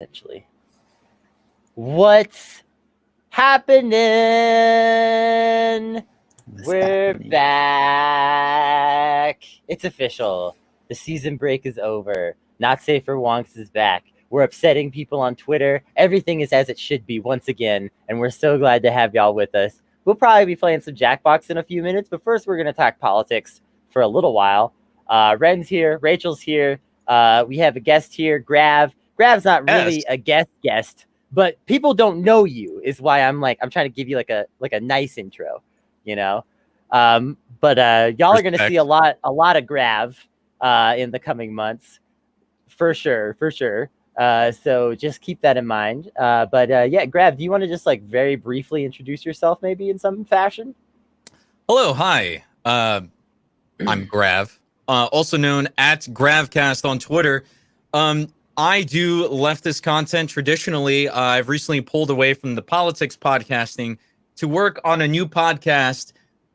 Essentially. What's happening? We're back. It's official. The season break is over. Not Safe for Wonks is back. We're upsetting people on Twitter. Everything is as it should be once again, and we're so glad to have y'all with us. We'll probably be playing some Jackbox in a few minutes, but first we're going to talk politics for a little while. Ren's here. Rachel's here. We have a guest here, Grav. Grav's not really a guest, but people don't know you is why I'm trying to give you like a nice intro, you know. But y'all are going to see a lot of Grav in the coming months, for sure. So just keep that in mind. But yeah, Grav, do you want to just like very briefly introduce yourself, maybe in some fashion? Hello, hi. I'm Grav, also known at Gravcast on Twitter. I do leftist content traditionally. I've recently pulled away from the politics podcasting to work on a new podcast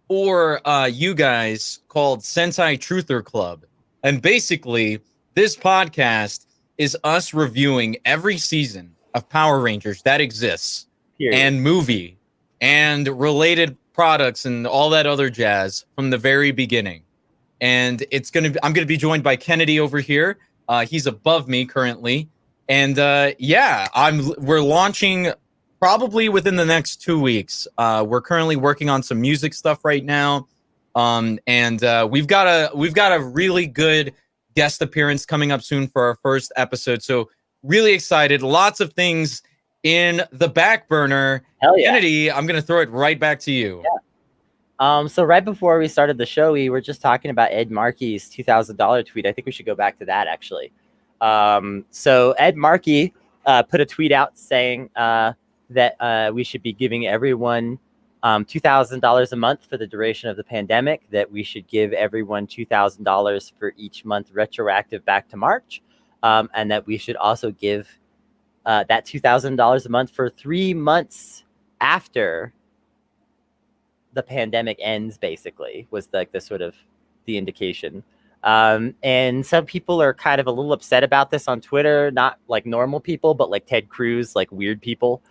for you guys called Sentai Truther Club. And basically, this podcast is us reviewing every season of Power Rangers that exists, and movie, and related products, and all that other jazz from the very beginning. And I'm gonna be joined by Kennedy over here. He's above me currently, and we're launching probably within the next 2 weeks. We're currently working on some music stuff right now, and we've got a really good guest appearance coming up soon for our first episode. So really excited. Lots of things in the back burner. Hell yeah. Kennedy, I'm gonna throw it right back to you. Yeah. So right before we started the show, we were just talking about Ed Markey's $2,000 tweet. I think we should go back to that, actually. So Ed Markey put a tweet out saying that we should be giving everyone $2,000 a month for the duration of the pandemic, that we should give everyone $2,000 for each month retroactive back to March, and that we should also give that $2,000 a month for 3 months after the pandemic ends, basically, was like the sort of the indication. And some people are kind of a little upset about this on Twitter, not like normal people, but like Ted Cruz, like weird people,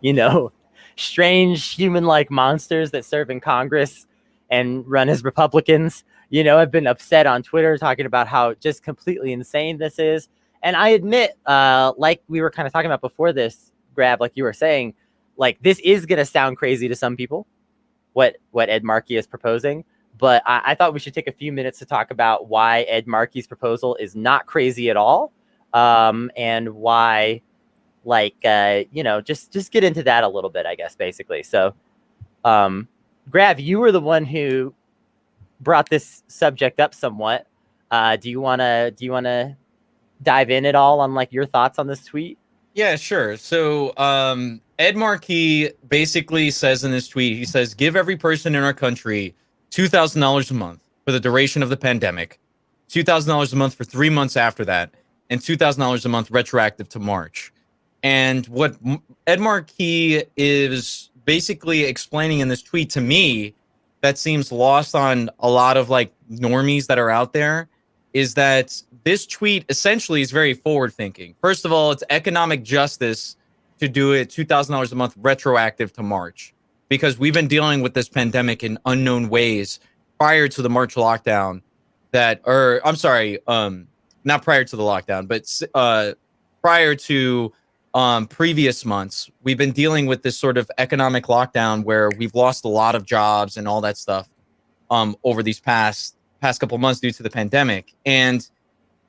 you know, strange human-like monsters that serve in Congress and run as Republicans, you know, have been upset on Twitter talking about how just completely insane this is. And I admit, like we were kind of talking about before this, Grav, like you were saying, like this is going to sound crazy to some people, what Ed Markey is proposing. But I thought we should take a few minutes to talk about why Ed Markey's proposal is not crazy at all, and why, like, you know, just get into that a little bit, I guess, basically. So, Grav, you were the one who brought this subject up somewhat. Do you wanna dive in at all on like your thoughts on this tweet? Yeah, sure. So Ed Markey basically says in this tweet, he says, give every person in our country $2,000 a month for the duration of the pandemic, $2,000 a month for 3 months after that, and $2,000 a month retroactive to March. And what Ed Markey is basically explaining in this tweet to me that seems lost on a lot of like normies that are out there is that this tweet essentially is very forward thinking. First of all, it's economic justice to do it $2,000 a month retroactive to March, because we've been dealing with this pandemic in unknown ways prior to the March lockdown not prior to the lockdown, but prior to previous months, we've been dealing with this sort of economic lockdown where we've lost a lot of jobs and all that stuff over these past couple months due to the pandemic. And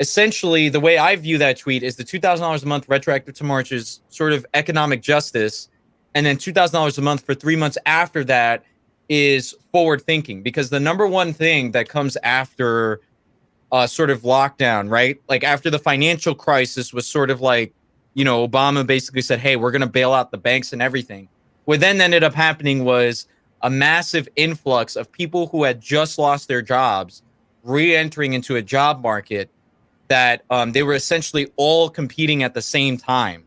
essentially, the way I view that tweet is the $2,000 a month retroactive to March is sort of economic justice. And then $2,000 a month for 3 months after that is forward thinking, because the number one thing that comes after sort of lockdown, right? Like after the financial crisis was sort of like, you know, Obama basically said, hey, we're going to bail out the banks and everything. What then ended up happening was a massive influx of people who had just lost their jobs re-entering into a job market that they were essentially all competing at the same time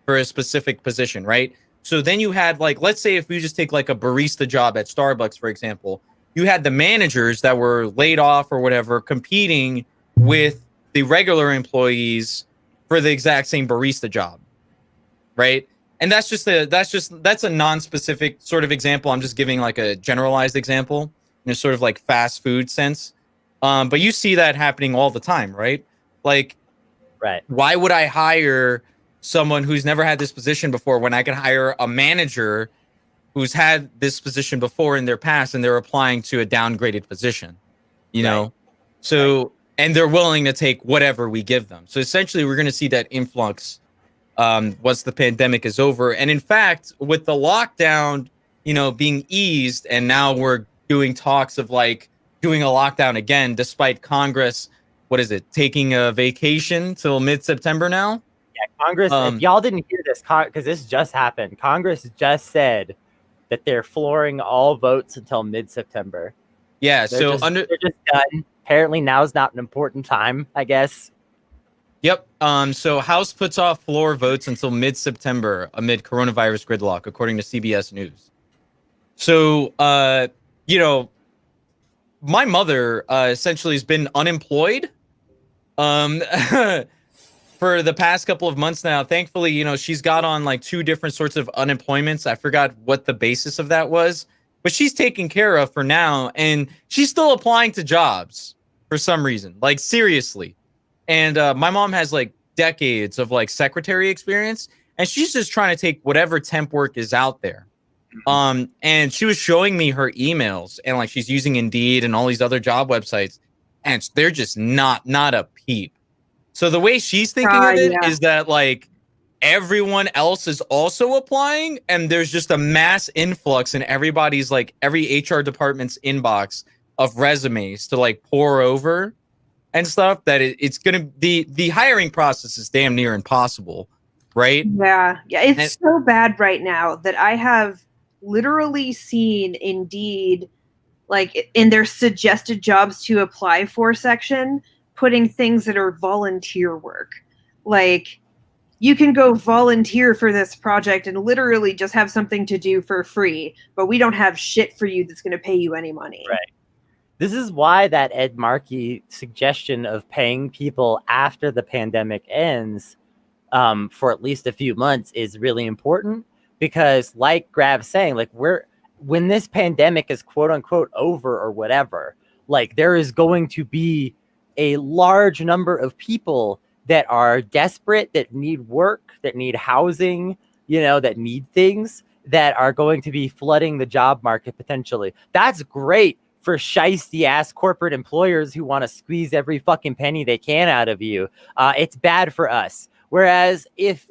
for a specific position, right? So then you had, like, let's say if we just take like a barista job at Starbucks, for example, you had the managers that were laid off or whatever competing with the regular employees for the exact same barista job, right? And that's a non-specific sort of example. I'm just giving like a generalized example in a sort of like fast food sense. But you see that happening all the time, right? Like, Right. why would I hire someone who's never had this position before when I can hire a manager who's had this position before in their past and they're applying to a downgraded position, you know? So, and they're willing to take whatever we give them. So essentially we're going to see that influx once the pandemic is over. And in fact, with the lockdown, being eased, and now we're doing talks of like doing a lockdown again, despite Congress, what is it, taking a vacation till mid-September now? Yeah, Congress, if y'all didn't hear this, because this just happened, Congress just said that they're flooring all votes until mid-September. Yeah, they're just done. Apparently now's not an important time, I guess. Yep. So House puts off floor votes until mid-September amid coronavirus gridlock, according to CBS News. So, my mother essentially has been unemployed for the past couple of months now. Thankfully, she's got on like 2 different sorts of unemployments. I forgot what the basis of that was, but she's taken care of for now. And she's still applying to jobs for some reason, like seriously. And my mom has like decades of like secretary experience, and she's just trying to take whatever temp work is out there. And she was showing me her emails, and like she's using Indeed and all these other job websites, and they're just not a peep. So the way she's thinking of it is that like everyone else is also applying, and there's just a mass influx in everybody's, like every HR department's inbox of resumes to like pour over and stuff, that it's gonna, the hiring process is damn near impossible, right? Yeah, it's so bad right now that I have literally seen Indeed, like in their suggested jobs to apply for section, putting things that are volunteer work. Like, you can go volunteer for this project and literally just have something to do for free, but we don't have shit for you that's going to pay you any money. Right. This is why that Ed Markey suggestion of paying people after the pandemic ends for at least a few months is really important, because like Grav's saying, like when this pandemic is quote unquote over or whatever, like there is going to be a large number of people that are desperate, that need work, that need housing, that need things, that are going to be flooding the job market potentially. That's great for shiesty ass corporate employers who want to squeeze every fucking penny they can out of you. It's bad for us. Whereas if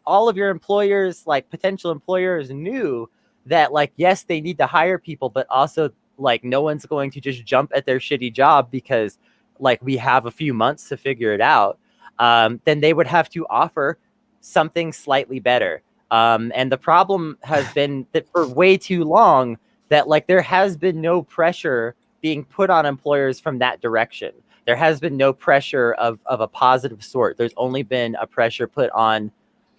all of your employers, like potential employers, knew that like, yes, they need to hire people, but also like no one's going to just jump at their shitty job because like we have a few months to figure it out, then they would have to offer something slightly better. And the problem has been that for way too long, that like there has been no pressure being put on employers from that direction. There has been no pressure of a positive sort. There's only been a pressure put on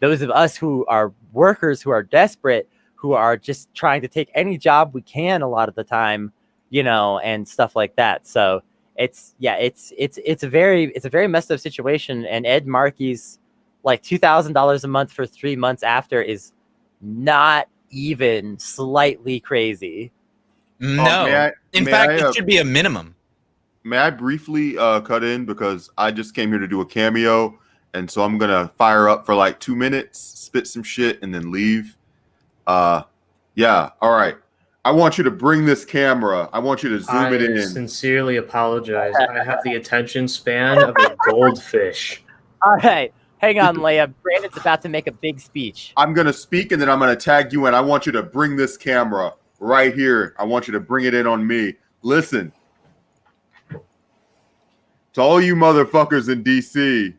those of us who are workers, who are desperate, who are just trying to take any job we can a lot of the time, and stuff like that. So it's a very messed up situation. And Ed Markey's like $2,000 a month for 3 months after is not even slightly crazy. No. In fact, it should be a minimum. May I briefly cut in, because I just came here to do a cameo, and so I'm gonna fire up for like 2 minutes, spit some shit, and then leave. Yeah, all right. I want you to bring this camera. I want you to zoom it in. I sincerely apologize. I have the attention span of a goldfish. All right. Hang on, Leia. Brandon's about to make a big speech. I'm going to speak, and then I'm going to tag you in. I want you to bring this camera right here. I want you to bring it in on me. Listen. To all you motherfuckers in D.C.,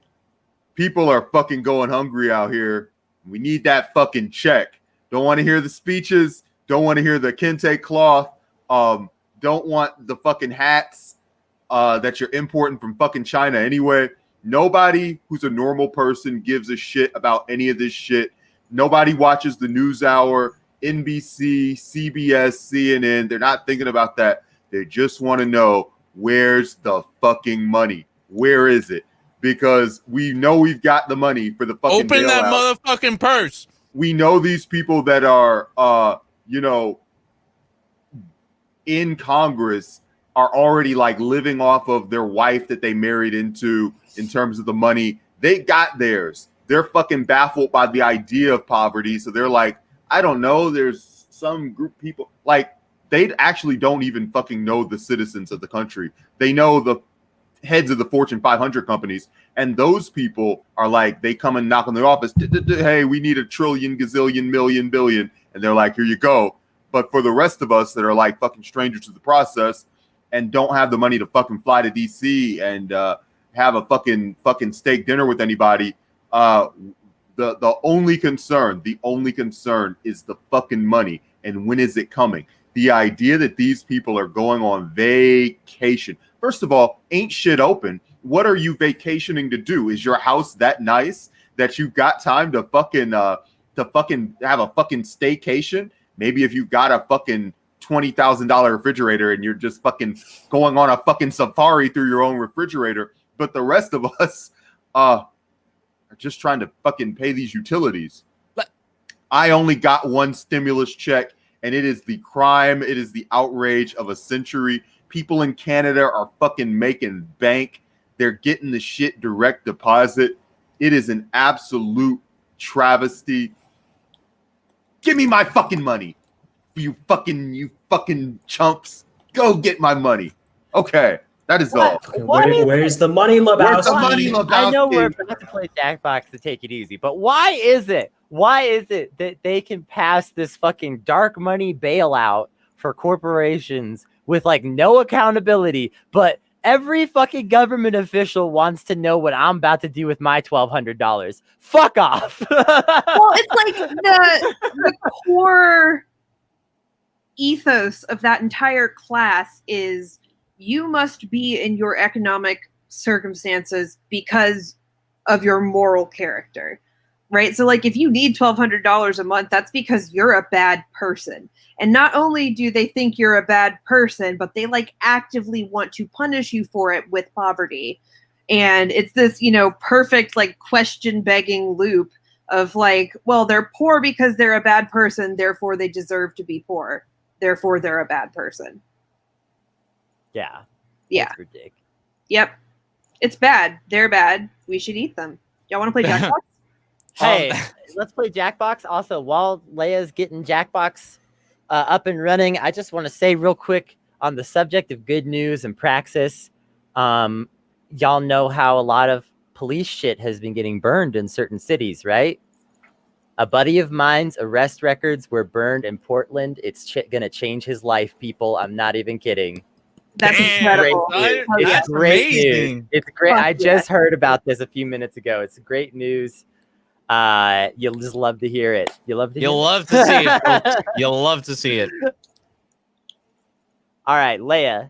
people are fucking going hungry out here. We need that fucking check. Don't want to hear the speeches. Don't want to hear the kente cloth. Don't want the fucking hats that you're importing from fucking China anyway. Nobody who's a normal person gives a shit about any of this shit. Nobody watches the NewsHour, NBC, CBS, CNN. They're not thinking about that. They just want to know, where's the fucking money? Where is it? because we know we've got the money for the fucking Open that bailout. motherfucking purse. We know these people that are, in Congress are already like living off of their wife that they married into in terms of the money. They got theirs. They're fucking baffled by the idea of poverty. So they're like, I don't know. There's some group of people like they actually don't even fucking know the citizens of the country. They know the heads of the Fortune 500 companies. And those people are like, they come and knock on their office. Hey, we need $1 trillion, gazillion, million, billion. And they're like, here you go. But for the rest of us that are like fucking strangers to the process and don't have the money to fucking fly to DC and have a fucking steak dinner with anybody, the only concern is the fucking money. And when is it coming? The idea that these people are going on vacation. First of all, ain't shit open. What are you vacationing to do? Is your house that nice that you've got time to fucking have a fucking staycation? Maybe if you've got a fucking $20,000 refrigerator and you're just fucking going on a fucking safari through your own refrigerator. But the rest of us are just trying to fucking pay these utilities. I only got one stimulus check, and it is the crime. It is the outrage of a century. People in Canada are fucking making bank. They're getting the shit direct deposit. It is an absolute travesty. Give me my fucking money. You fucking chumps. Go get my money. Okay, that is all. Where's the money, Lebowski? Where's the money, Lebowski? I know we're about to play Jackbox to take it easy, but why is it that they can pass this fucking dark money bailout for corporations with like no accountability, but every fucking government official wants to know what I'm about to do with my $1,200. Fuck off. Well, it's like the core ethos of that entire class is you must be in your economic circumstances because of your moral character, right? So like if you need $1,200 a month, that's because you're a bad person. And not only do they think you're a bad person, but they like actively want to punish you for it with poverty. And it's this, perfect like question begging loop of like, well, they're poor because they're a bad person, therefore they deserve to be poor. Therefore they're a bad person. Yeah. Yeah. That's ridiculous. Yep. It's bad. They're bad. We should eat them. Y'all want to play Jackbox? Hey, let's play Jackbox. Also, while Leia's getting Jackbox up and running, I just want to say real quick on the subject of good news and praxis. Y'all know how a lot of police shit has been getting burned in certain cities, right? A buddy of mine's arrest records were burned in Portland. It's gonna change his life, people. I'm not even kidding. That's incredible. It's great news. It's great. Fuck I just heard about this a few minutes ago. It's great news. You'll just love to hear it. You'll love to see it. Folks. You'll love to see it. All right, Leia.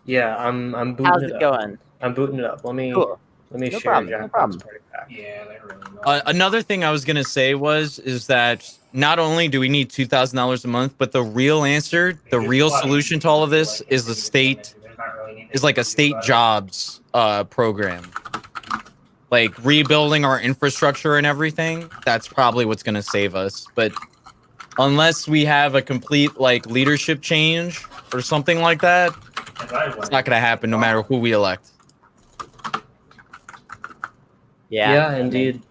Yeah, I'm booting How's it it up. going? I'm booting it up. Let me Cool. share problem, Jackbox no problem. Party Pack. Yeah, they really Another thing I was gonna say is that not only do we need $2,000 a month, but the real answer, the real solution to all of this is a state jobs program. Like rebuilding our infrastructure and everything. That's probably what's gonna save us. But unless we have a complete like leadership change or something like that, it's not gonna happen no matter who we elect. Yeah, indeed.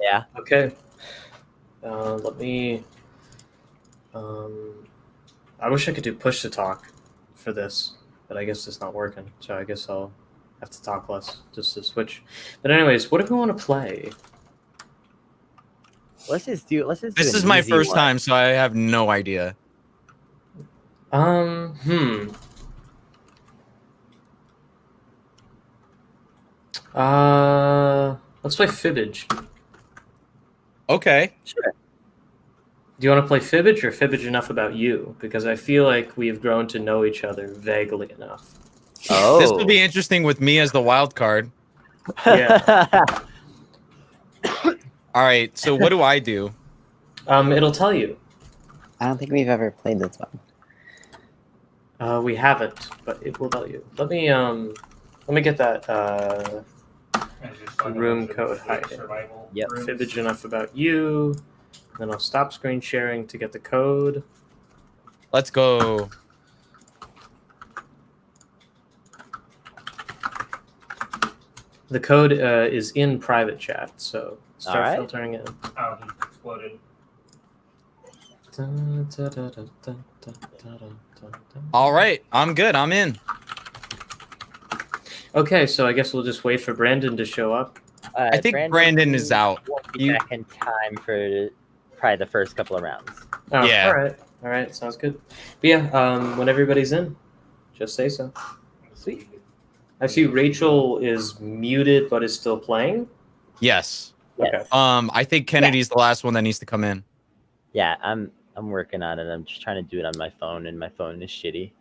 Yeah. Okay. Let me. I wish I could do push to talk for this, but I guess it's not working. So I guess I'll have to talk less just to switch. But anyways, what do we want to play? Let's just do. This is my first time, so I have no idea. Let's play Fibbage. Okay. Sure. Do you want to play Fibbage or Fibbage enough about you? Because I feel like we have grown to know each other vaguely enough. Oh. This will be interesting with me as the wild card. Yeah. All right. So what do I do? It'll tell you. I don't think we've ever played this one. We haven't, but it will tell you. Let me get that room code hiding. Yep. Fibbage enough about you. Then I'll stop screen sharing to get the code. Let's go. The code is in private chat, so start Alright. filtering it. Oh, he exploded. All right, I'm good. I'm in. Okay, so I guess we'll just wait for Brandon to show up. I think Brandon is out. Won't be You- back in time for probably the first couple of rounds. Oh, Yeah. All right, sounds good. But yeah, when everybody's in, just say so. Sweet. I see Rachel is muted but is still playing. Yes. Yes. I think Kennedy's the last one that needs to come in. Yeah, I'm working on it. I'm just trying to do it on my phone, and my phone is shitty.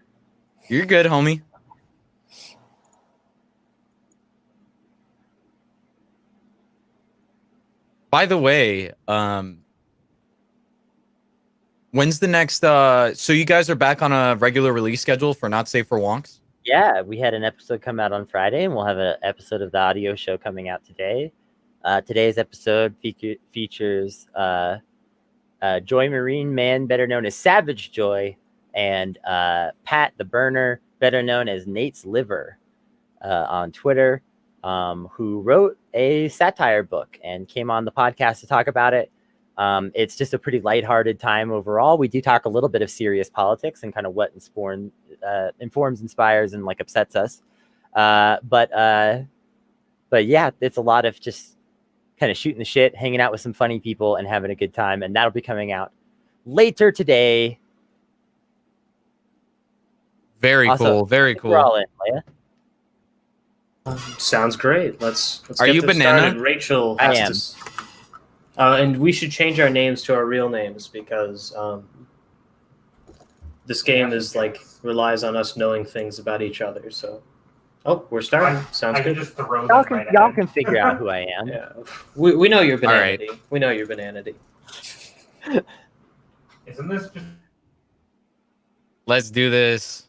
You're good, homie. By the way, when's the next so you guys are back on a regular release schedule for Not Safe for Wonks? Yeah, we had an episode come out on Friday, and we'll have an episode of the audio show coming out today. Today's episode features Joy Marine Man, better known as Savage Joy, and Pat the Burner, better known as Nate's Liver, on Twitter, who wrote a satire book and came on the podcast to talk about it. It's just a pretty lighthearted time overall. We do talk a little bit of serious politics and kind of what informs, inspires, and like upsets us. But yeah, it's a lot of just kind of shooting the shit, hanging out with some funny people, and having a good time. And that'll be coming out later today. Very Also, cool. Very I think we're all cool. in, Leia. Sounds great. Let's Are get you this Banana? started. Rachel I has to. And we should change our names to our real names because this game is like relies on us knowing things about each other. So, we're starting. Sounds I can good. just throw Y'all this can, right y'all at can figure out who I am. Yeah, we know you're All right. Bananity. We know you're Bananity. Isn't this just Let's do this.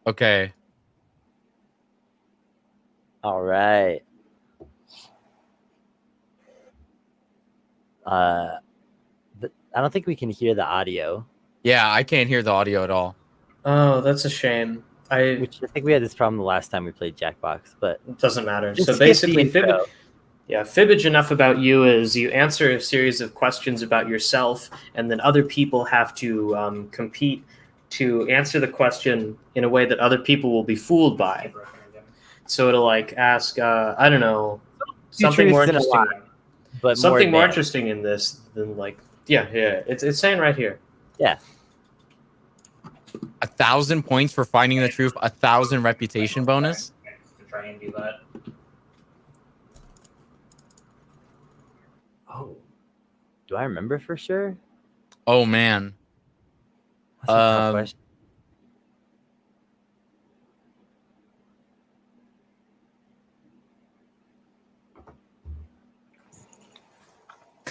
Okay. All right. I don't think we can hear the audio, Yeah, I can't hear the audio at all. Oh, that's a shame. which I think we had this problem the last time we played Jackbox, but It doesn't matter. just So skip the basically, intro. Fibbage enough about you is you answer a series of questions about yourself, and then other people have to compete to answer the question in a way that other people will be fooled by. So it'll like ask, I don't know, something more truths and a interesting. lie, but Something more advanced. interesting in this than like, yeah, it's saying right here. 1,000 points for finding the truth. 1,000 reputation bonus. to try and do that? Oh, do I remember for sure? Oh man. That's a tough Um, question.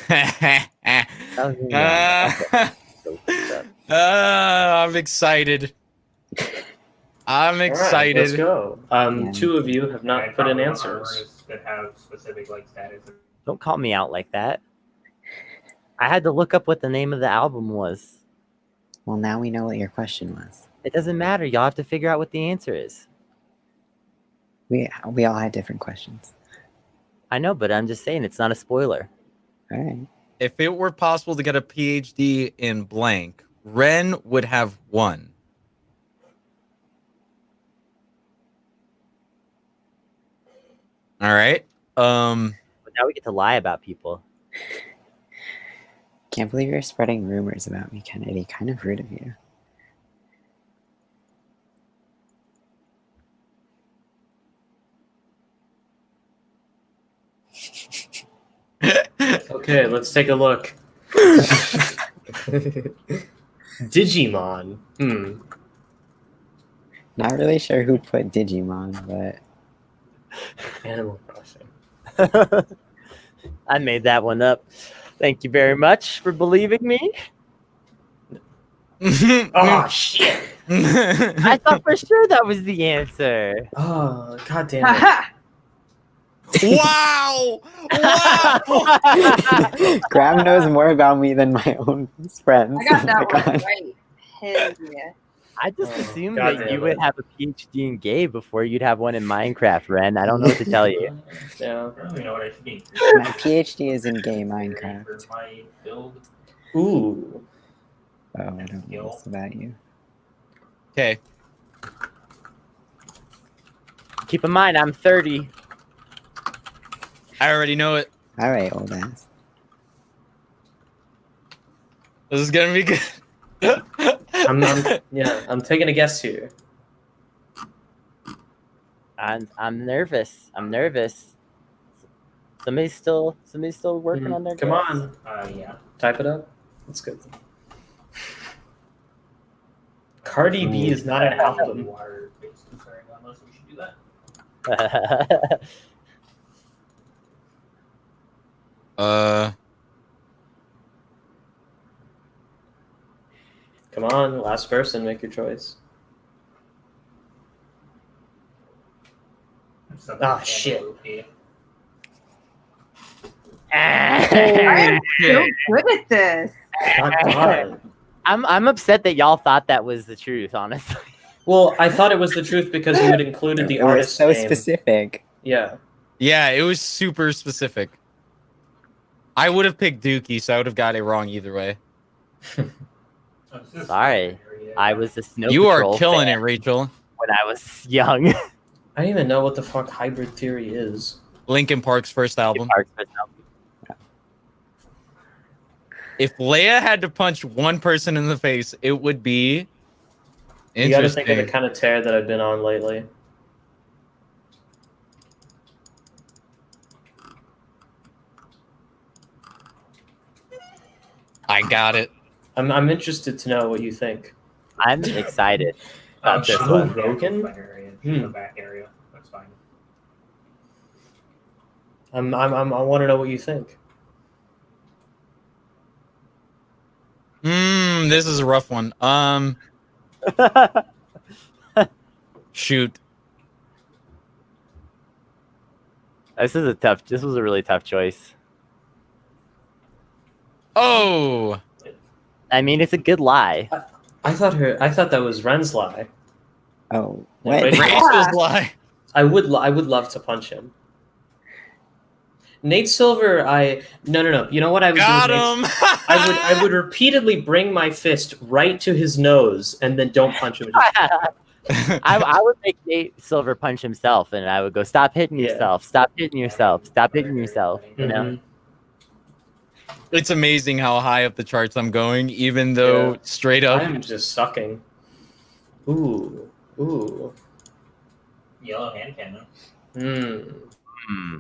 That was me, okay. So, I'm excited. I'm All right, excited. let's go. Two of you have not I put in probably want answers. armors that have specific like status. Don't call me out like that. I had to look up what the name of the album was. Well, now we know what your question was. It doesn't matter. Y'all have to figure out what the answer is. We all had different questions. I know, but I'm just saying it's not a spoiler. All right. If it were possible to get a PhD in blank, Ren would have won. All right. But now we get to lie about people. Can't believe you're spreading rumors about me, Kennedy. Kind of rude of you. Okay, let's take a look. Digimon. Not really sure who put Digimon, but Animal Crossing. I made that one up. Thank you very much for believing me. Oh shit! I thought for sure that was the answer. Oh god damn it! Haha! Wow! Wow! Graham knows more about me than my own friends. I got Oh that my one God. right. Hell yeah. I just Oh, assumed God that damn you would it. have a PhD in gay before you'd have one in Minecraft, Ren. I don't know what to tell you. Yeah. I don't really know what I should be. My PhD is in gay Minecraft. For my build. Ooh. Oh, I don't know this about you. Okay. Keep in mind, I'm 30. I already know it. All right, old ass. This is gonna be good. I'm taking a guess here. I'm nervous. I'm nervous. Somebody's still working on their Come guess. on. Yeah. Type it up. That's good. Cardi B is not an album. Water-based concern, unless we should do that. Come on, last person, make your choice. Ah, shit. I'm so good at this. God. I'm upset that y'all thought that was the truth, honestly. Well, I thought it was the truth because you had included the It was artist so name. specific. Yeah. Yeah, it was super specific. I would have picked Dookie, so I would have got it wrong either way. Sorry, I was a Snow You Patrol are killing fan it, Rachel. when I was young. I don't even know what the fuck Hybrid Theory is. Linkin Park's first album. Parks, but no. If Leia had to punch one person in the face, it would be You gotta interesting. think of the kind of tear that I've been on lately. I got it. I'm interested to know what you think. I'm excited about this Joe one. Rogan? The back area. That's fine. I want to know what you think. This is a rough one. Shoot. This was a really tough choice. Oh, I mean, it's a good lie. I thought that was Ren's lie. Oh, Yeah, what? Rachel- racist lie. I would love to punch him. Nate Silver, no. You know what I would Got do? with him. Nate? I would repeatedly bring my fist right to his nose and then don't punch him. I would make Nate Silver punch himself, and I would go, "Stop hitting Yeah. yourself! Stop hitting yourself! Stop hitting yourself!" You know. Mhm. It's amazing how high up the charts I'm going, even though Yeah. straight up. I'm just sucking. Ooh. Yellow hand cannon. Hmm.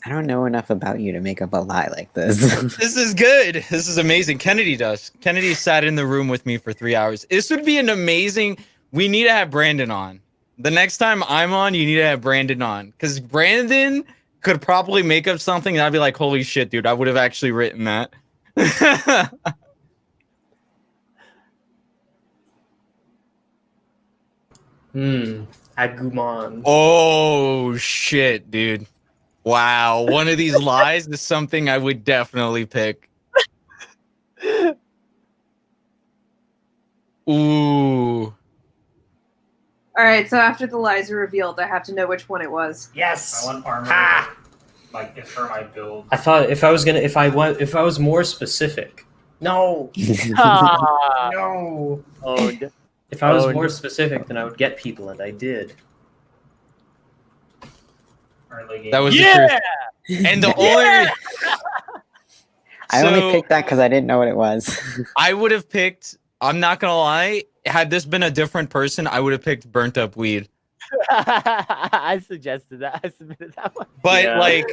I don't know enough about you to make up a lie like this. This is good. This is amazing. Kennedy does. Kennedy sat in the room with me for 3 hours. This would be an amazing. We need to have Brandon on. The next time I'm on, you need to have Brandon on. Because Brandon could probably make up something and I'd be like, holy shit, dude, I would have actually written that. Agumon. Oh, shit, dude. Wow. One of these lies is something I would definitely pick. Ooh. All right, so after the lies are revealed, I have to know which one it was. Yes. I want armor. Ha! Like it's for my build. I thought if I was more specific. No. Ah, No. owned. If I was Oh, more no. specific, then I would get people, and I did. That was Yeah! the truth. And the only I only picked that because I didn't know what it was. I would have picked, I'm not gonna lie, had this been a different person, I would have picked burnt up weed. I suggested that. I submitted that one. But Yeah. like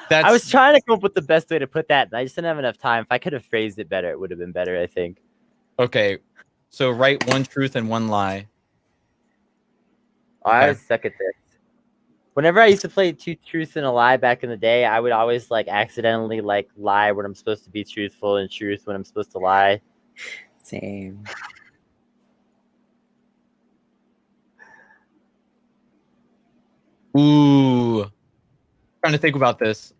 that's I was trying to come up with the best way to put that, and I just didn't have enough time. If I could have phrased it better, it would have been better, I think. okay. So write one truth and one lie. I Okay. suck at this. Whenever I used to play Two Truths and a Lie back in the day, I would always like accidentally like lie when I'm supposed to be truthful and truth when I'm supposed to lie. Same. Ooh. Trying to think about this.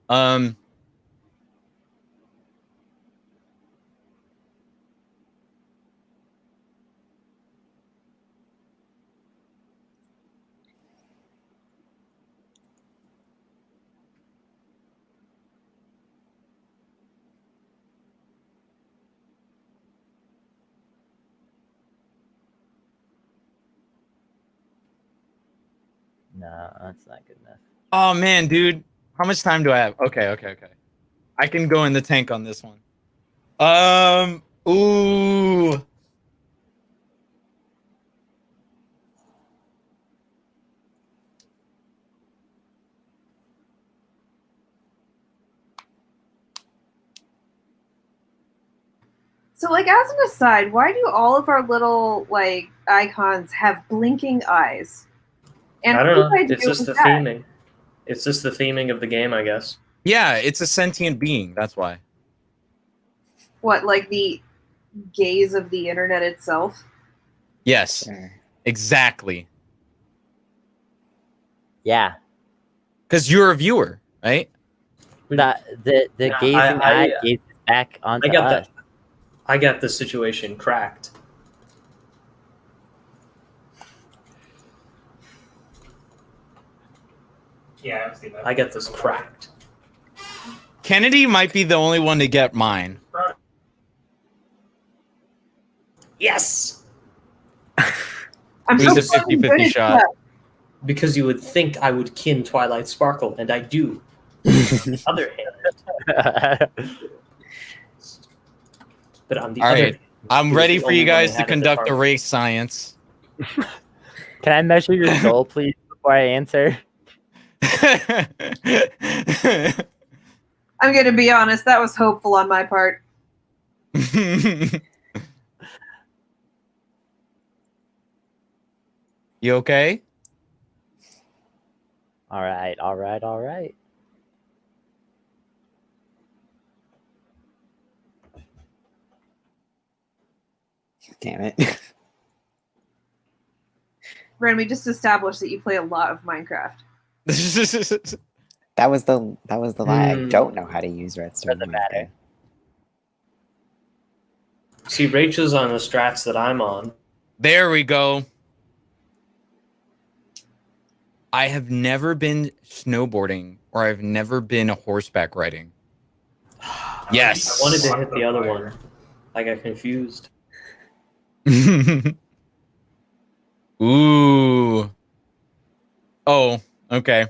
No, that's not good enough. Oh man, dude. How much time do I have? Okay. I can go in the tank on this one. Ooh. So, like, as an aside, why do all of our little like icons have blinking eyes? And I don't whose know. idea It's just was the that? theming. It's just the theming of the game, I guess. Yeah, it's a sentient being. That's why. What, like the gaze of the internet itself? Yes, Sure. exactly. Yeah, Because you're a viewer, right? the Yeah, gazing eye gazes back onto I got us. that. I got the situation cracked. Yeah, I've seen that. I get this cracked. Kennedy might be the only one to get mine. Yes! I'm It was so a fucking 50-50 good at shot. that. Because you would think I would kin Twilight Sparkle, and I do. On the other hand, but on the All other right. hand, I'm he was ready the for you only one guys they to had at the conduct a party. race science. Can I measure your soul, please, before I answer? I'm gonna be honest, that was hopeful on my part. You okay? All right. Damn it. Ren, we just established that you play a lot of Minecraft. That was the lie. I Hmm. don't know how to use redstone. Doesn't matter. See, Rachel's on the strats that I'm on. There we go. I have never been snowboarding or I've never been horseback riding. Yes. I wanted to hit the other one. I got confused. Ooh. Oh, okay.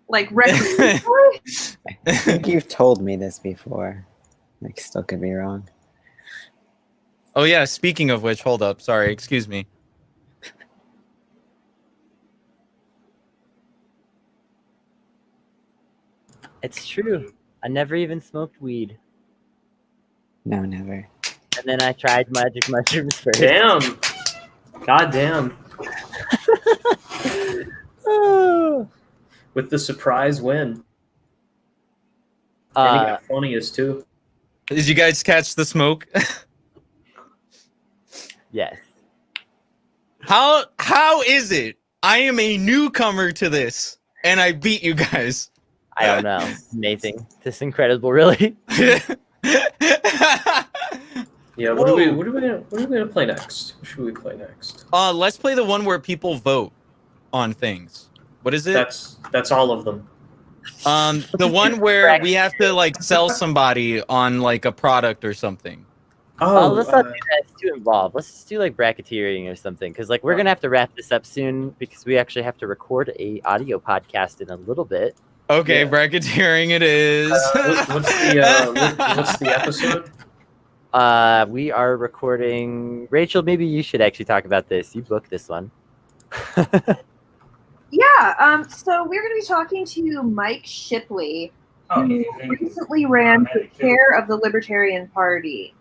Like recreationally? I think you've told me this before. Like, still could be wrong. Oh yeah, speaking of which, hold up. Sorry, excuse me. It's true. I never even smoked weed. No, never. And then I tried magic mushrooms first. Damn. God damn. Oh. With the surprise win. And he Uh, got funniest too. Did you guys catch the smoke? yes. How is it? I am a newcomer to this and I beat you guys. I don't know. Amazing. This is incredible, really. Yeah, what are we gonna play next? What should we play next? Let's play the one where people vote on things. What is it? That's all of them. The one where we have to like sell somebody on like a product or something. Oh, let's not do that. It's too involved. Let's just do like bracketeering or something, because like we're gonna have to wrap this up soon because we actually have to record a audio podcast in a little bit. Okay, Yeah. bracketeering it is. What's the episode? We are recording. Rachel, maybe you should actually talk about this. You booked this one. Yeah, so we're going to be talking to Mike Shipley, who recently ran for chair of the Libertarian Party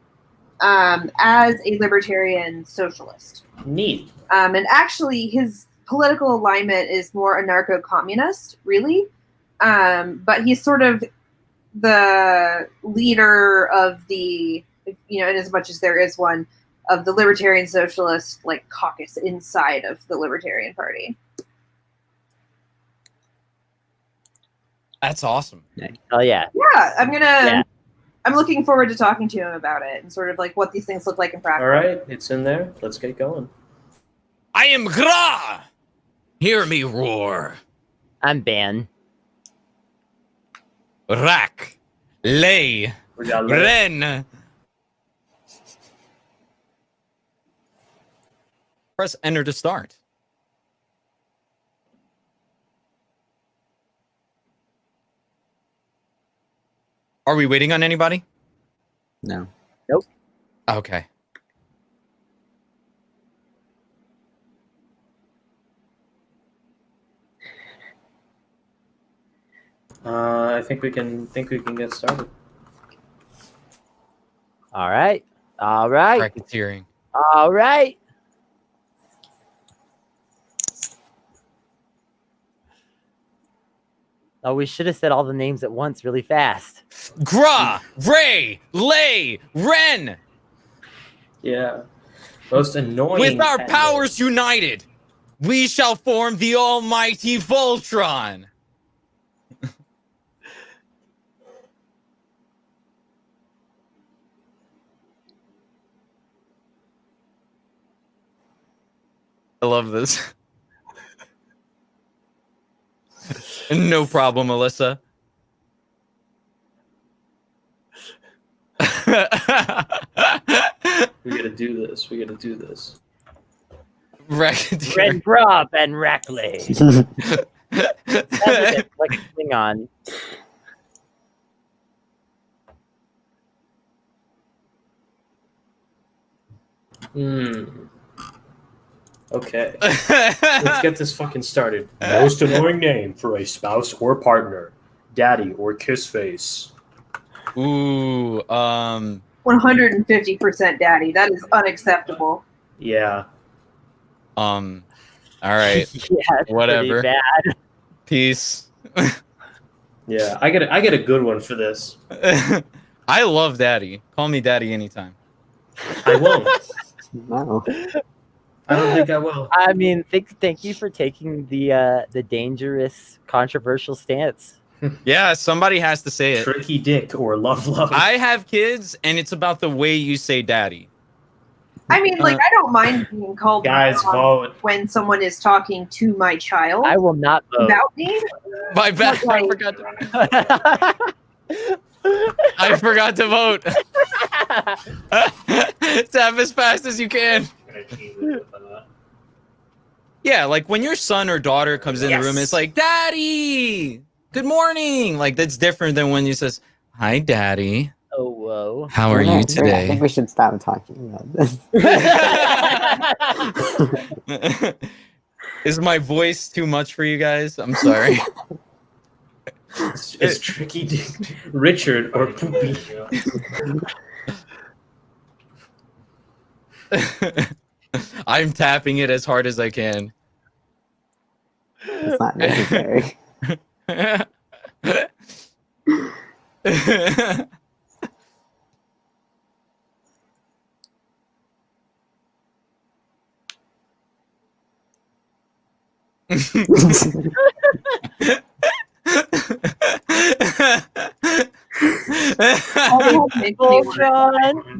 as a libertarian socialist. Neat. And actually, his political alignment is more anarcho-communist, really. But he's sort of the leader of the, in as much as there is one, of the Libertarian Socialist caucus inside of the Libertarian Party. That's awesome. Oh yeah. Yeah, I'm looking forward to talking to him about it and sort of what these things look like in practice. All right, it's in there. Let's get going. I am Gra. Hear me roar. I'm Ben. Rak. Lay. Ren. Press enter to start. Are we waiting on anybody? No. Nope. Okay. I think we can get started. All right. All right. Racketeering. All right. Oh, we should have said all the names at once really fast. Gra, Ray, Lay, Ren. Yeah. Most annoying. With our pet powers united, we shall form the almighty Voltron. I love this. No problem, Alyssa. We gotta do this. We gotta do this. Racketeer. Red Grub and Rackley. Sounded like a Klingon. Okay. Let's get this fucking started. Most annoying name for a spouse or partner. Daddy or kiss face. Ooh, 150% daddy. That is unacceptable. Yeah. all right. Yeah, it's Whatever. pretty bad. Peace. Yeah. I get a good one for this. I love Daddy. Call me Daddy anytime. I won't. No. I don't think I will. I mean, thank you for taking the dangerous, controversial stance. Yeah, somebody has to say it. Tricky dick or love. I have kids, and it's about the way you say Daddy. I mean, I don't mind being called Guys, mom vote. when someone is talking to my child I will not vote. about me. My bad. I Like- forgot. I forgot to vote. Tap as fast as you can. Gonna cheese it with Yeah, like when your son or daughter comes in the room, Yes. it's like, Daddy, good morning. Like that's different than when you says, Hi, Daddy. Oh, whoa. How are you I think today? we should stop talking about this. Is my voice too much for you guys? I'm sorry. It's tricky dick. Richard or Poopy. I'm tapping it as hard as I can. It's not necessary.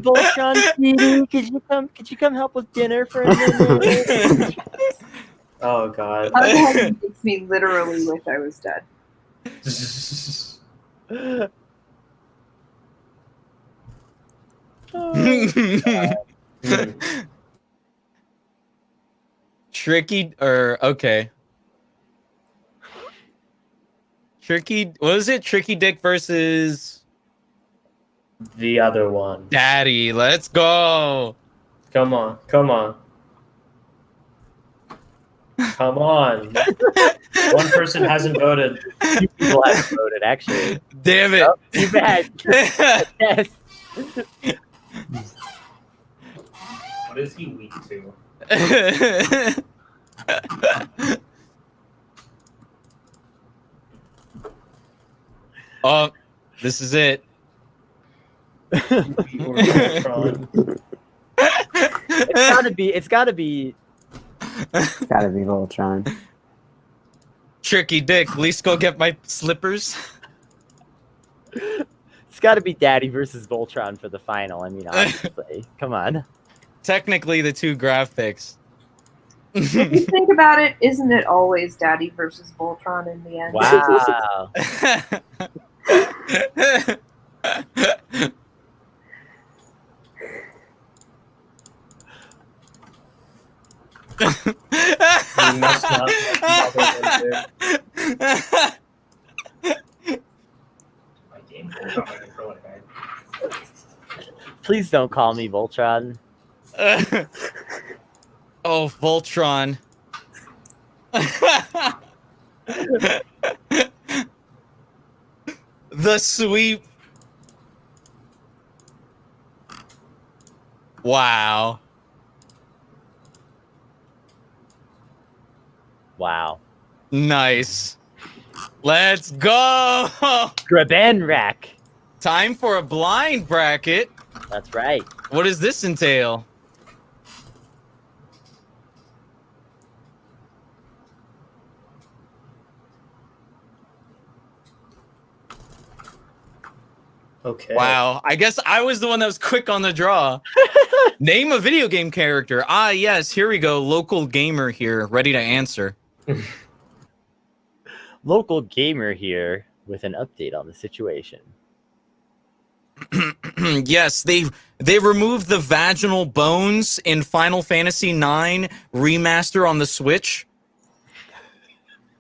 Voltron, sweetie, could you come help with dinner for a minute? Oh god. It makes me literally wish I was dead. Tricky or okay. Tricky, what was it? Tricky Dick versus The other one. Daddy. Let's go. Come on. Come on. Come on. One person hasn't voted. Two people haven't voted, actually. Damn it. Oh, too bad. Yes. What is he weak to? This is it. Or Voltron. It's gotta be It's gotta be Voltron. Tricky Dick. At least go get my slippers. it's gotta be Daddy versus Voltron for the final. I mean, obviously. Come on. Technically, the two graph picks. If you think about it, isn't it always Daddy versus Voltron in the end? Wow. You must not. My game pulled out my controller, guys. Please don't call me Voltron. Oh, Voltron. The sweep. Wow. Wow. Nice. Let's go. Grabenrak. Time for a blind bracket. That's right. What does this entail? Okay. Wow. I guess I was the one that was quick on the draw. Name a video game character. Ah, yes. Here we go. Local gamer here, ready to answer. Local gamer here with an update on the situation. Yes, they removed the vaginal bones in Final Fantasy IX remaster on the Switch.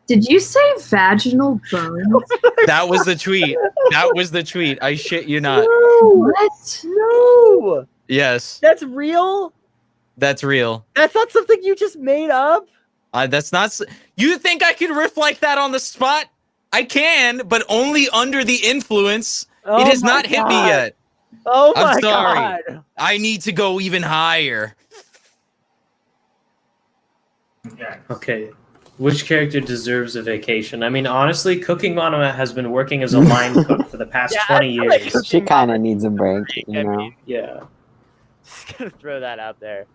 Did you say vaginal bones? That was the tweet. That was the tweet. I shit you not. What? No! Yes, That's real? that's real. That's not something you just made up? That's not. You think I can riff like that on the spot? I can, but only under the influence. Oh It has my not hit me God. yet. Oh I'm my sorry. God. I need to go even higher. Yeah. Okay. Which character deserves a vacation? I mean, honestly, Cooking Mama has been working as a line cook for the past Yeah, 20 I feel like years. She kind of needs a break, I you know. mean, Yeah. just gonna throw that out there.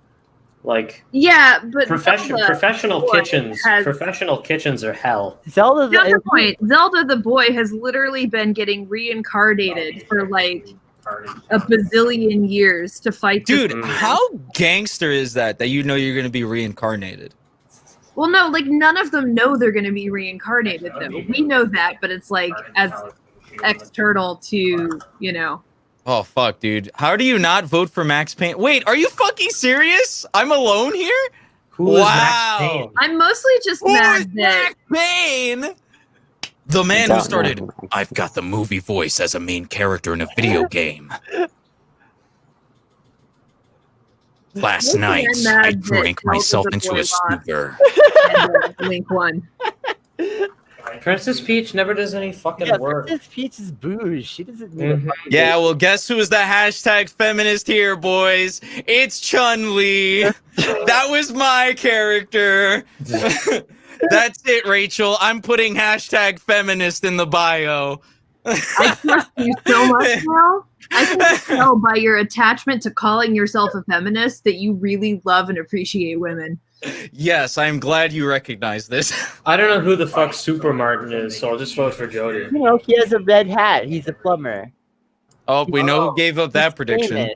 Like Yeah, but professional boy kitchens. has- Professional kitchens are hell. Zelda. Counterpoint: Zelda the boy has literally been getting reincarnated for like a bazillion years to fight. Dude, Mm. how gangster is that you know you're going to be reincarnated? Well, no, like none of them know they're going to be reincarnated though. We know that, but it's like as external to Oh, fuck, dude. How do you not vote for Max Payne? Wait, are you fucking serious? I'm alone here? Who is Wow. Max Payne? I'm mostly just Who is mad that Max Payne? The man Don't who started, know. I've got the movie voice as a main character in a video game. Last Listen, night, I'm mad I that drank Zelda myself the into boy a lost. snooker. and, Link won. Princess Peach never does any fucking Yeah, work. Princess Peach is booze. She doesn't need a Mhm. fucking Yeah, well, guess who's the hashtag feminist here, boys? It's Chun-Li. That was my character. That's it, Rachel. I'm putting hashtag feminist in the bio. I trust you so much now. I can tell by your attachment to calling yourself a feminist that you really love and appreciate women. Yes, I'm glad you recognize this. I don't know who the fuck Super Martin is, so I'll just vote for Jody. You know, he has a red hat. He's a plumber. Oh, we know who gave up that He's prediction. famous.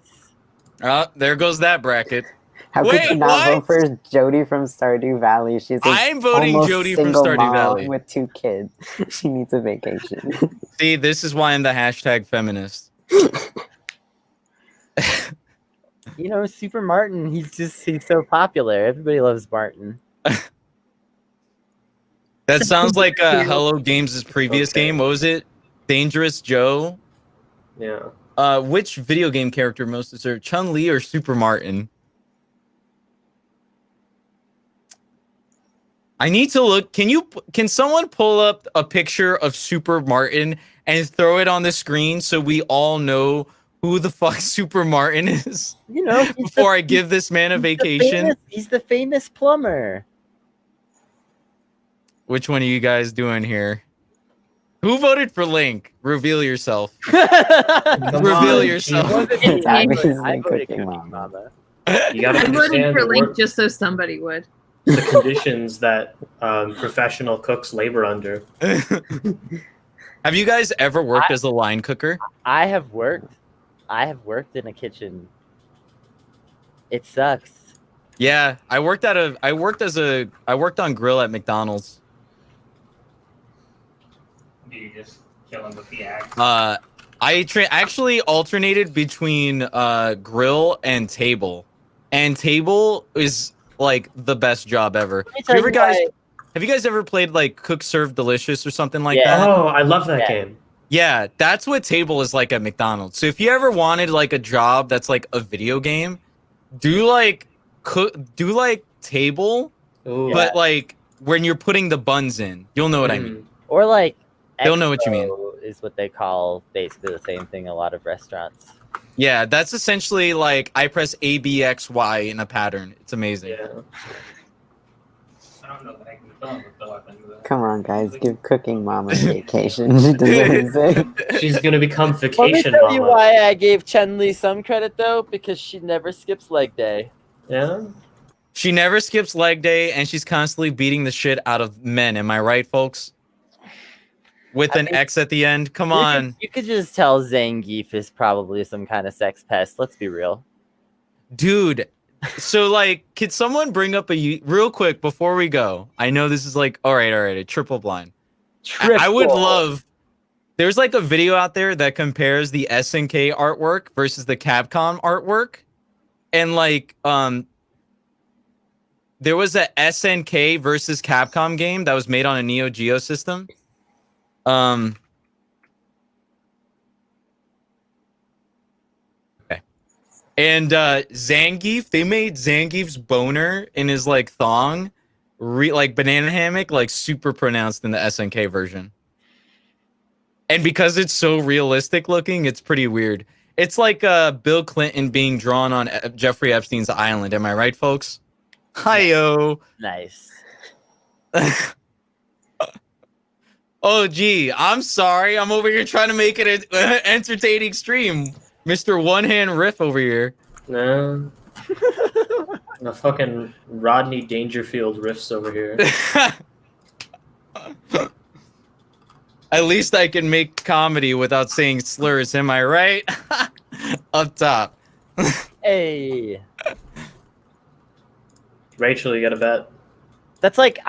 Oh, there goes that bracket. How could Wait, you not what? vote for Jody from Stardew Valley? She's a I'm voting almost Jody from single Stardew mom Valley. with 2 kids. She needs a vacation. See, this is why I'm the hashtag feminist. You know, Super Martin, he's so popular. Everybody loves Martin. That sounds like Hello Games' previous game. What was it? Dangerous Joe? Yeah. Which video game character most deserved? Chun-Li or Super Martin? I need to look. Can someone pull up a picture of Super Martin and throw it on the screen so we all know who the fuck Super Martin is? You know, Before I give this man a vacation. He's the famous plumber. Which one are you guys doing here? Who voted for Link? Reveal yourself. Come Reveal on, yourself. It's I obviously voted Cooking Cooking Mama. Mama. You gotta I'm voting understand for the, Link just so somebody would. the conditions that professional cooks labor under. Have you guys ever worked as a line cooker? I have worked in a kitchen. It sucks. Yeah, I worked on grill at McDonald's. Do you just kill him with the axe? I actually alternated between grill and table. And table is like the best job ever. Let me tell you Have you guys ever played like Cook Serve Delicious or something like Yeah. that? Oh, I love that Yeah. game. Yeah, that's what table is like at McDonald's. So if you ever wanted like a job that's like a video game, do like table, Ooh. but like when you're putting the buns in, you'll know what I mean. Or like They'll know what you mean. Expo is what they call basically the same thing a lot of restaurants. Yeah, that's essentially like I press A, B, X, Y in a pattern. It's amazing. Yeah. I don't know that I can kill him with the weapon. Come on, guys, give Cooking Mama a vacation. She deserves it. She's gonna become Let me vacation tell you mama. why I gave Chen-Li some credit though, because she never skips leg day. Yeah. She never skips leg day, and she's constantly beating the shit out of men. Am I right, folks? With I an mean, X at the end. Come on. You could just tell Zangief is probably some kind of sex pest. Let's be real. Dude, so like, could someone bring up real quick before we go? I know this is like, all right, a triple blind. I would love. There's like a video out there that compares the SNK artwork versus the Capcom artwork, and like, there was a SNK versus Capcom game that was made on a Neo Geo system. Okay. And Zangief, they made Zangief's boner in his like thong, like banana hammock, like super pronounced in the SNK version. And because it's so realistic looking, it's pretty weird. It's like Bill Clinton being drawn on Jeffrey Epstein's island. Am I right, folks? Hi-yo. Nice. Oh, gee, I'm sorry. I'm over here trying to make it an entertaining stream. Mr. One Hand Riff over here. No. The fucking Rodney Dangerfield riffs over here. At least I can make comedy without saying slurs. Am I right? Up top. Hey. Rachel, you got a bet? That's like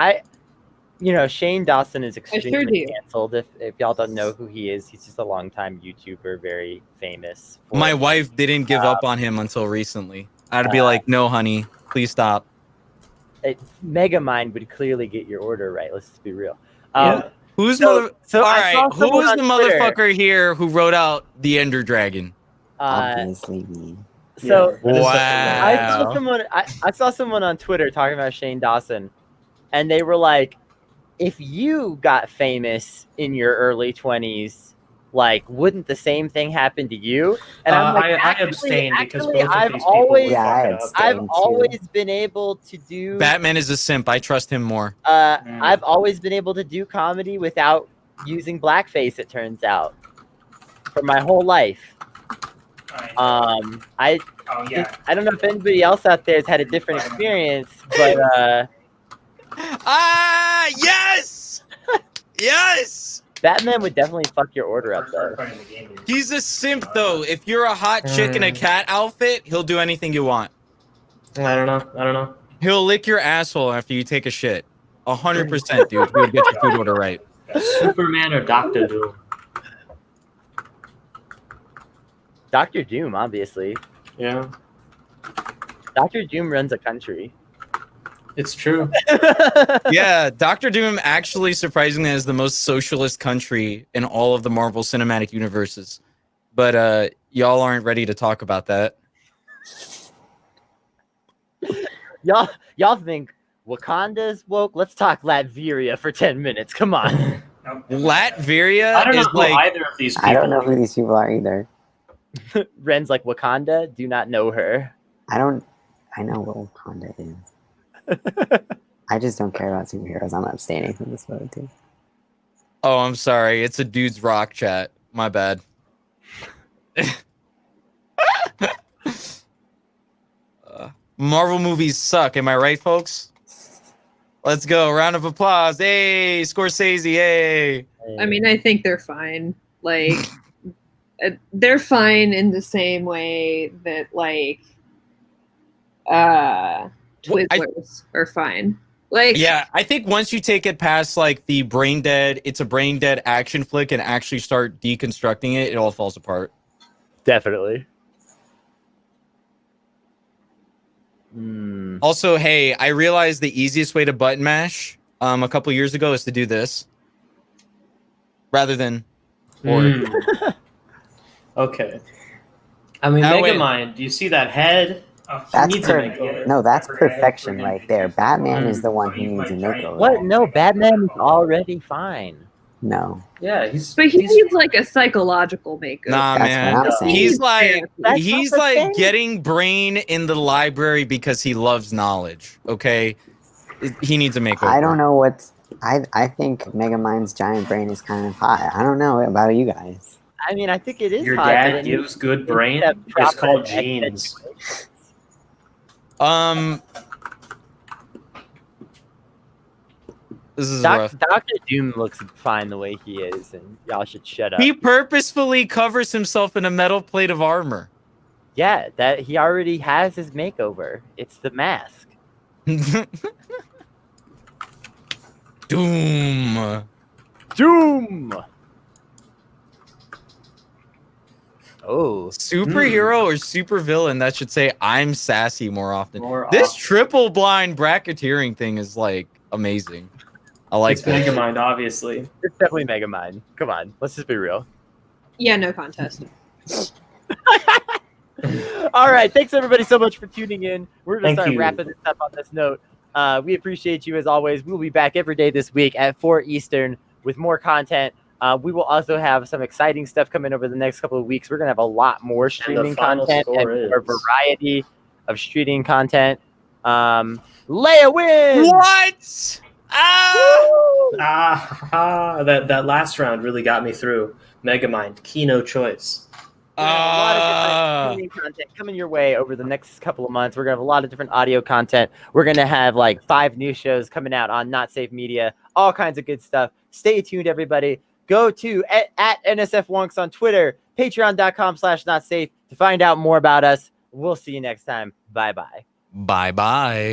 Shane Dawson is sure extremely do. canceled. If y'all don't know who he is, he's just a longtime YouTuber, very famous. My wife didn't give up on him until recently. I'd be like, no, honey, please stop. Megamind would clearly get your order right. Let's just be real. Yeah. Who's So all I saw right? Who someone was the on Twitter, motherfucker here who wrote out the Ender Dragon? Obviously me. So Yeah, that is Wow. I saw someone on Twitter talking about Shane Dawson, and they were like, if you got famous in your early 20s, like, wouldn't the same thing happen to you? And I'm like, I abstain because both of I've these people always, would Yeah, fuck I it up. abstain. I've too. always been able to do Batman is a simp. I trust him more. I've always been able to do comedy without using blackface, it turns out. For my whole life. Oh yeah. I don't know if anybody else out there has had a different experience, but Yes! Yes! Batman would definitely fuck your order up though. He's a simp though. If you're a hot chick in a cat outfit, he'll do anything you want. I don't know. He'll lick your asshole after you take a shit. 100%, dude. He would get your food order right. Superman or Doctor Doom? Dr. Doom, obviously. Yeah, Dr. Doom runs a country. it's true. Yeah, Doctor Doom actually surprisingly is the most socialist country in all of the Marvel Cinematic Universes. But y'all aren't ready to talk about that. Y'all think Wakanda's woke? Let's talk Latveria for 10 minutes. Come on. Latveria I don't know is who like either of these people. I don't know who these people are either. Ren's like, Wakanda? Do not know her. I know what Wakanda is. I just don't care about superheroes. I'm abstaining from this vote too. Oh, I'm sorry. It's a dude's rock chat. My bad. Marvel movies suck. Am I right, folks? Let's go. Round of applause. Hey, Scorsese. Hey. I mean, I think they're fine. Like, they're fine in the same way that, like, Twizzlers are fine. Like, Yeah, I think once you take it past like the brain dead, it's a brain dead action flick, and actually start deconstructing it, it all falls apart. Definitely. Also, hey, I realized the easiest way to button mash a couple years ago is to do this rather than order. Okay. I mean, That way- Megamind, you see that head? He That's needs a makeover. no, that's perfection right there. Batman is the one who needs a makeover. What? No, Batman is already fine. No, Yeah, but he needs like a psychological makeover. Nah, That's man. what I'm saying. He's like therapy. That's he's not the like thing. getting brain in the library because he loves knowledge. Okay, he needs a makeover. I don't know what's. I think Megamind's giant brain is kind of high. I don't know about you guys. I mean, I think it is Your high, but dad it gives good needs brain. to have It's proper called genes. This is rough. Dr. Doom looks fine the way he is, and y'all should shut up. He purposefully covers himself in a metal plate of armor. Yeah, that he already has his makeover. It's the mask. Doom. Doom. Oh, Superhero or supervillain that should say I'm sassy more often. More This often. triple blind bracketeering thing is like amazing. I like It's this. Megamind, obviously. it's definitely Megamind. Come on, let's just be real. Yeah, no contest. All right, thanks everybody so much for tuning in. We're gonna Thank start you. wrapping this up on this note. We appreciate you as always. We'll be back every day this week at 4 Eastern with more content. We will also have some exciting stuff coming over the next couple of weeks. We're gonna have a lot more streaming final content and score more is- variety of streaming content. Leia wins. What? Ah! That last round really got me through. Megamind, Kino choice. A lot of different streaming content coming your way over the next couple of months. We're gonna have a lot of different audio content. We're gonna have like 5 new shows coming out on Not Safe Media. All kinds of good stuff. Stay tuned, everybody. Go to at NSF Wonks on Twitter, patreon.com/notsafe to find out more about us. We'll see you next time. Bye bye. Bye bye.